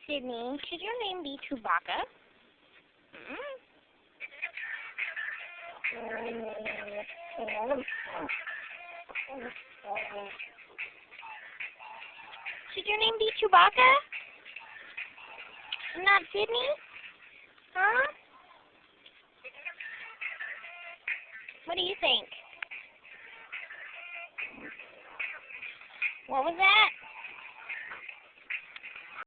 Sydney, should your name be Chewbaca? Should your name be Chewbaca? Not Sydney? Huh? What do you think? What was that?